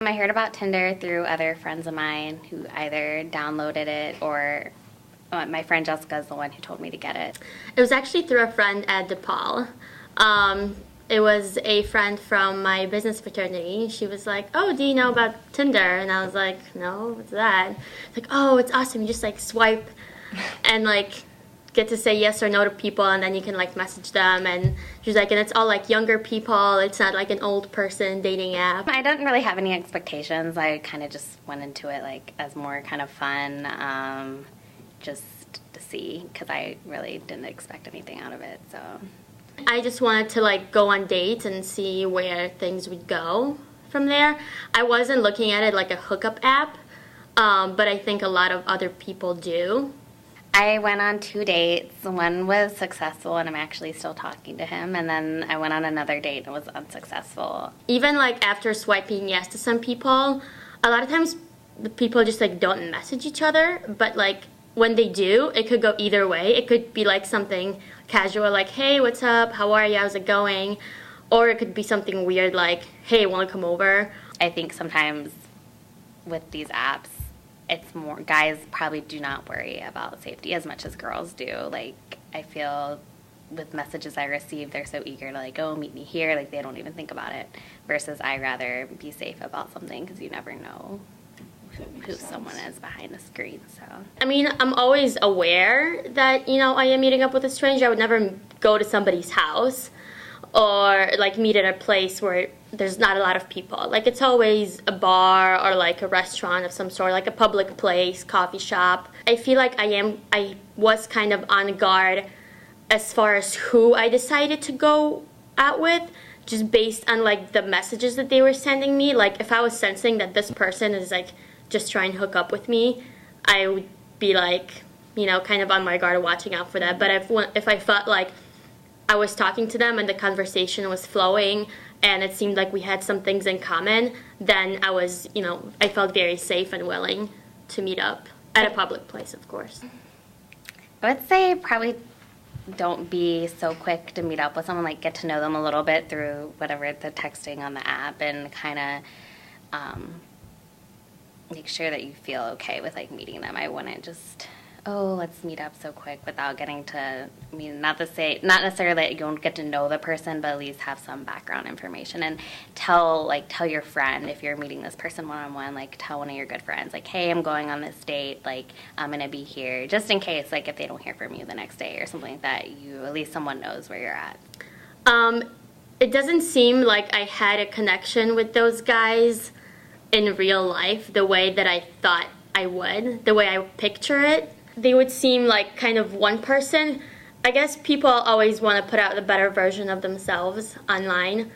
I heard about Tinder through other friends of mine who either downloaded it or my friend Jessica is the one who told me to get it. It was actually through a friend at DePaul. It was a friend from my business fraternity. She was like, "Oh, do you know about Tinder?" And I was like, "No, what's that?" Like, "Oh, it's awesome. You just like swipe and like get to say yes or no to people, and then you can like message them." And she's like, "And it's all like younger people. It's not like an old person dating app." I didn't really have any expectations. I kind of just went into it like as more kind of fun, just to see, because I really didn't expect anything out of it. So I just wanted to like go on dates and see where things would go from there. I wasn't looking at it like a hookup app, but I think a lot of other people do. I went on 2 dates. One was successful, and I'm actually still talking to him. And then I went on another date and it was unsuccessful. Even like after swiping yes to some people, a lot of times the people just like don't message each other, but like when they do, it could go either way. It could be like something casual like, "Hey, what's up? How are you? How's it going?" Or it could be something weird like, "Hey, want to come over?" I think sometimes with these apps, it's more, guys probably do not worry about safety as much as girls do. Like, I feel with messages I receive, they're so eager to like, "Oh, meet me here." Like, they don't even think about it. Versus I rather be safe about something because you never know who someone is behind the screen. So I mean, I'm always aware that, you know, I am meeting up with a stranger. I would never go to somebody's house or like meet at a place where there's not a lot of people. Like, it's always a bar or like a restaurant of some sort, like a public place, coffee shop. I feel like I was kind of on guard as far as who I decided to go out with, just based on like the messages that they were sending me. Like, if I was sensing that this person is like just trying to hook up with me, I would be like, you know, kind of on my guard, watching out for that. But if I felt like I was talking to them and the conversation was flowing and it seemed like we had some things in common, then I was, you know, I felt very safe and willing to meet up at a public place, of course. I would say probably don't be so quick to meet up with someone. Like, get to know them a little bit through whatever the texting on the app, and kind of make sure that you feel okay with like meeting them. I wouldn't just, "Oh, let's meet up so quick," without getting to, I mean, not necessarily that you don't get to know the person, but at least have some background information. And tell your friend, if you're meeting this person one-on-one, like tell one of your good friends, like, "Hey, I'm going on this date, like I'm gonna be here," just in case, like if they don't hear from you the next day or something like that, you, at least someone knows where you're at. It doesn't seem like I had a connection with those guys in real life the way that I thought I would, the way I picture it. They would seem like kind of one person. I guess people always want to put out the better version of themselves online.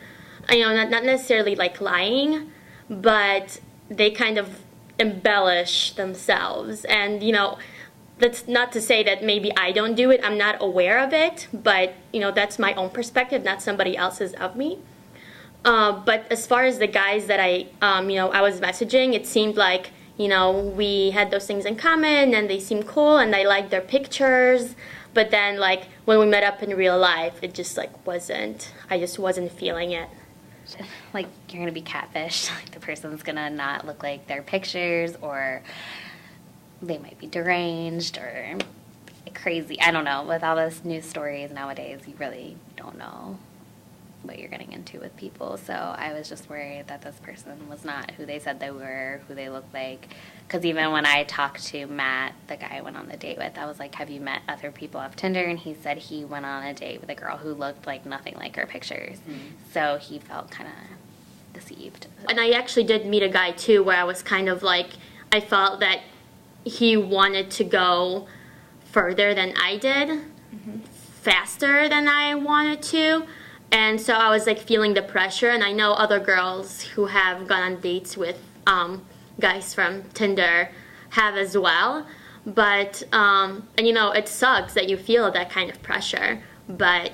You know, not necessarily like lying, but they kind of embellish themselves. And, you know, that's not to say that maybe I don't do it. I'm not aware of it, but, you know, that's my own perspective, not somebody else's of me. But as far as the guys that I was messaging, it seemed like, you know, we had those things in common and they seemed cool and I liked their pictures. But then, like, when we met up in real life, it just, like, I just wasn't feeling it. Like, you're going to be catfished. Like, the person's going to not look like their pictures, or they might be deranged or crazy. I don't know. With all those news stories nowadays, you really don't know what you're getting into with people. So I was just worried that this person was not who they said they were, who they looked like. Because even when I talked to Matt, the guy I went on the date with, I was like, "Have you met other people off Tinder?" And he said he went on a date with a girl who looked like nothing like her pictures. So he felt kind of deceived. And I actually did meet a guy too where I was kind of like, I felt that he wanted to go further than I did, faster than I wanted to. And so I was like feeling the pressure, and I know other girls who have gone on dates with guys from Tinder have as well. But, and you know, it sucks that you feel that kind of pressure, but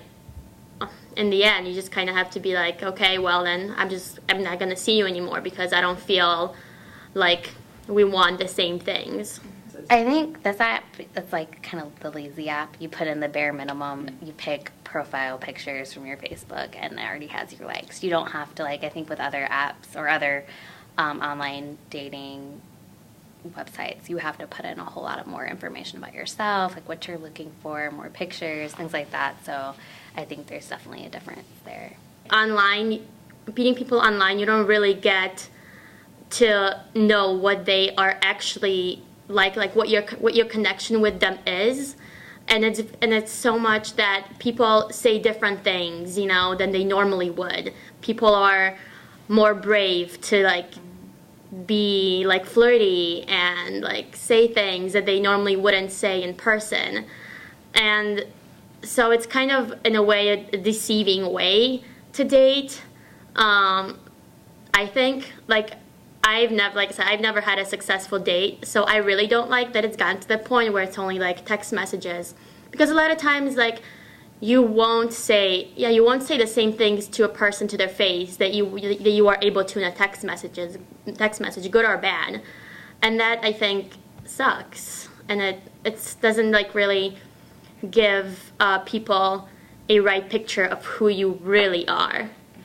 in the end, you just kind of have to be like, okay, well then I'm not going to see you anymore because I don't feel like we want the same things. I think this app, it's like kind of the lazy app. You put in the bare minimum, you pick profile pictures from your Facebook, and it already has your likes. You don't have to, like, I think with other apps or other online dating websites, you have to put in a whole lot of more information about yourself, like what you're looking for, more pictures, things like that. So I think there's definitely a difference there. Online, meeting people online, you don't really get to know what they are actually like what your connection with them is. And it's so much that people say different things, you know, than they normally would. People are more brave to like be like flirty and like say things that they normally wouldn't say in person. And so it's kind of in a way a deceiving way to date. I think like I've never had a successful date, so I really don't like that it's gotten to the point where it's only like text messages, because a lot of times like you won't say the same things to a person to their face that you are able to in a text message, good or bad, and that I think sucks, and it doesn't like really give people a right picture of who you really are.